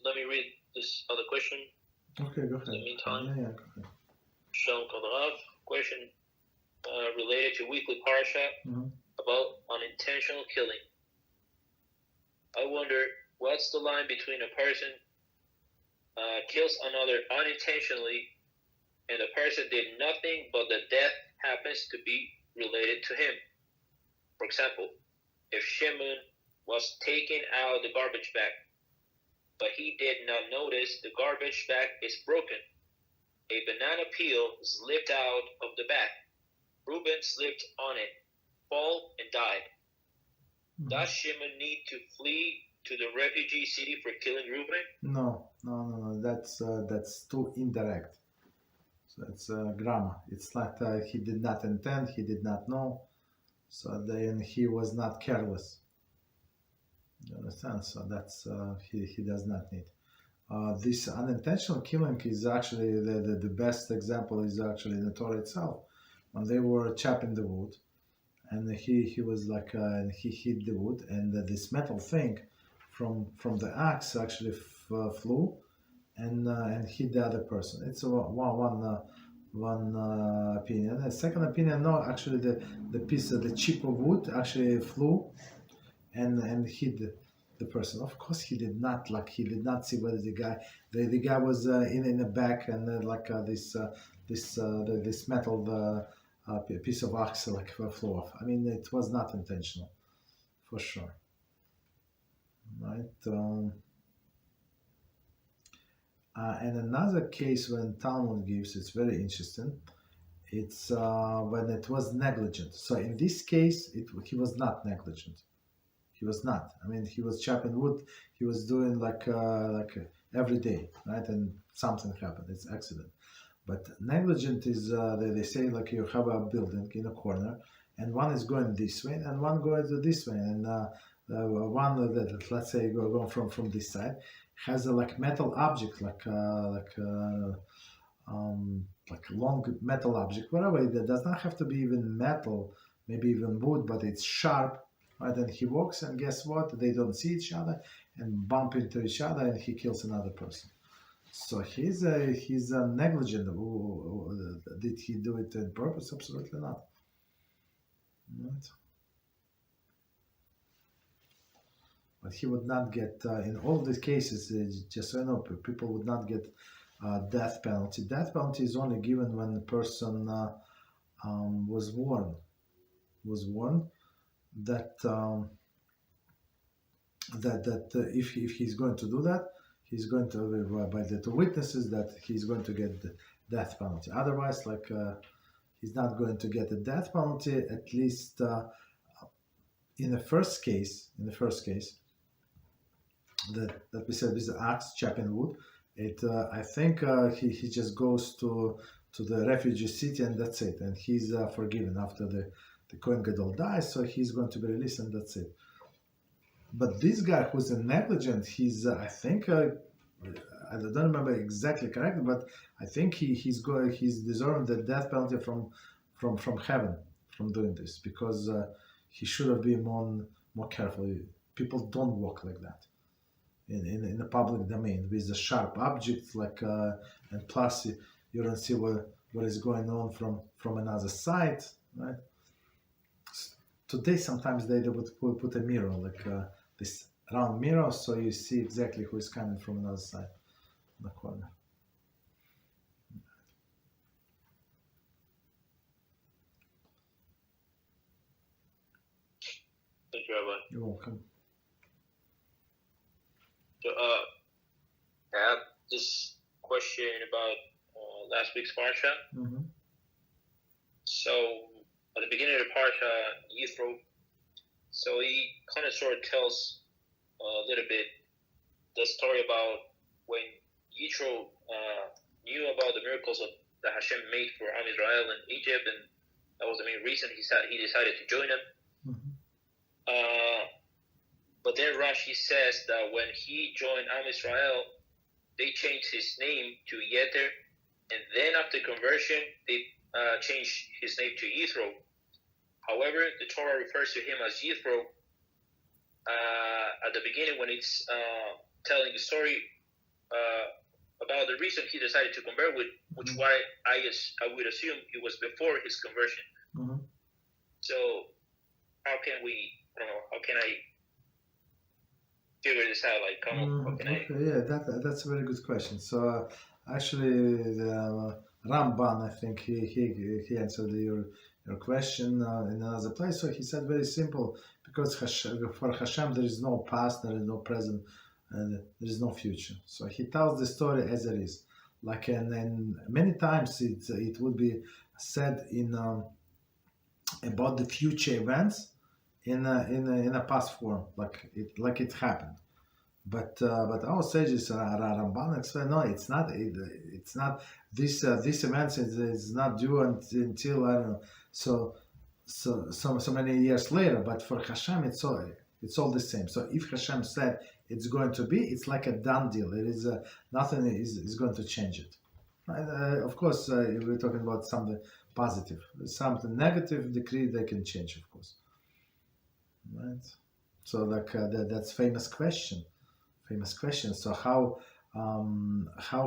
let me read this other question. Okay, go ahead. In the meantime, go ahead. Shalom Kodarav, question related to weekly parasha about unintentional killing. I wonder, what's the line between a person kills another unintentionally and the person did nothing but the death happens to be related to him? For example, if Shimon was taking out the garbage bag, but he did not notice the garbage bag is broken. A banana peel slipped out of the bag. Reuben slipped on it, fall, and died. Does Shimon need to flee to the refugee city for killing Reuben? No. That's too indirect. So it's grammar. It's not he did not intend, he did not know. So then he was not careless. You understand? So that's he does not need. This unintentional killing is actually the best example is actually in the Torah itself, when they were chopping the wood, and he was like and he hit the wood, and this metal thing from the axe actually flew and hit the other person. It's one opinion. A second opinion, no, actually the piece of the chip of wood actually flew and hit the person. Of course, he did not see whether the guy was in the back and this metal piece of axe flew off. I mean, it was not intentional, for sure, right? And another case when Talmud gives, it's very interesting. It's when it was negligent. So in this case, he was not negligent. He was not. I mean, he was chopping wood. He was doing like every day, right? And something happened. It's accident. But negligent is they say like you have a building in a corner, and one is going this way and one goes this way, and one that let's say going from this side has a like metal object like long metal object, whatever. It does not have to be even metal, maybe even wood, but it's sharp. Right, and he walks, and guess what? They don't see each other and bump into each other, and he kills another person. So he's a negligent. Did he do it on purpose? Absolutely not. Right. But he would not get in all these cases. Just so you know, people would not get death penalty. Death penalty is only given when the person was warned that if he's going to do that, he's going to by the two witnesses that he's going to get the death penalty. Otherwise, he's not going to get the death penalty. At least in the first case, that we said with the axe chopping wood, I think he just goes to the refugee city and that's it, and he's forgiven after the Kohen Gadol dies, so he's going to be released and that's it. But this guy who's a negligent, he's I think I don't remember exactly correctly, but I think he's deserving the death penalty from heaven from doing this, because he should have been more careful. People don't walk like that in the public domain with the sharp objects and plus you don't see what is going on from another side, right? Today sometimes they would put a mirror this round mirror, so you see exactly who is coming from another side in the corner. Thank you, Rabbi. You're welcome. So, I have this question about last week's parsha. Mm-hmm. So, at the beginning of the parsha, Yithro, so he kind of sort of tells a little bit the story about when Yithro knew about the miracles that Hashem made for Am Israel in Egypt, and that was the main reason he decided to join them. Mm-hmm. But then Rashi says that when he joined Am Israel, they changed his name to Yeter, and then after conversion, they changed his name to Yithro. However, the Torah refers to him as Yithro at the beginning when it's telling the story about the reason he decided to convert, which why I would assume it was before his conversion. So how can I figure this out? Like, that's a very good question. So actually, the Ramban, I think he answered your question in another place. So he said very simple, because for Hashem there is no past, there is no present, and there is no future. So he tells the story as it is. Like, and many times it would be said in about the future events in a past form, like it happened. But our sages, Ramban explain, no, it's not. It's not this events is not due until I don't know. So many years later. But for Hashem, it's all the same. So if Hashem said it's going to be, it's like a done deal. It is nothing is going to change it. Right? Of course, if we're talking about something positive, something negative decree they can change, of course. Right. So like that's famous question. So how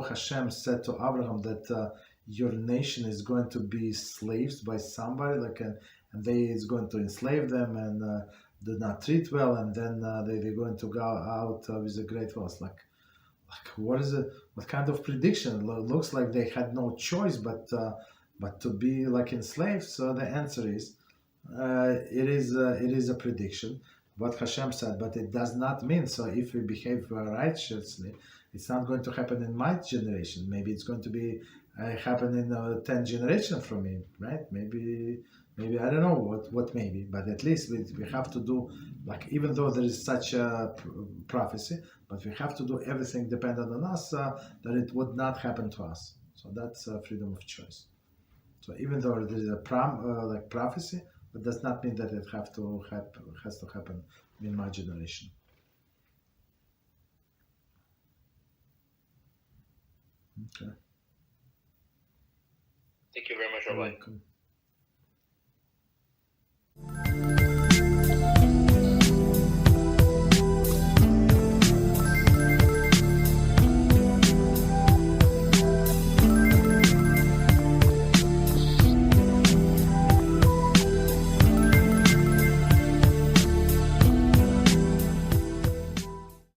Hashem said to Abraham that your nation is going to be slaves by somebody, like, and they is going to enslave them and do not treat well, and then they're going to go out with a great wealth. Like what is it? What kind of prediction? Looks like they had no choice but to be like enslaved. So the answer is it is a prediction. What Hashem said, but it does not mean, so if we behave righteously, it's not going to happen in my generation. Maybe it's going to be happen in 10 generations from me, right? Maybe I don't know what maybe, but at least we have to do, like, even though there is such a prophecy, but we have to do everything dependent on us that it would not happen to us. So that's freedom of choice. So even though there is a prophecy, but does not mean that it has to happen in my generation. Okay. Thank you very much, Rabbi. You're welcome.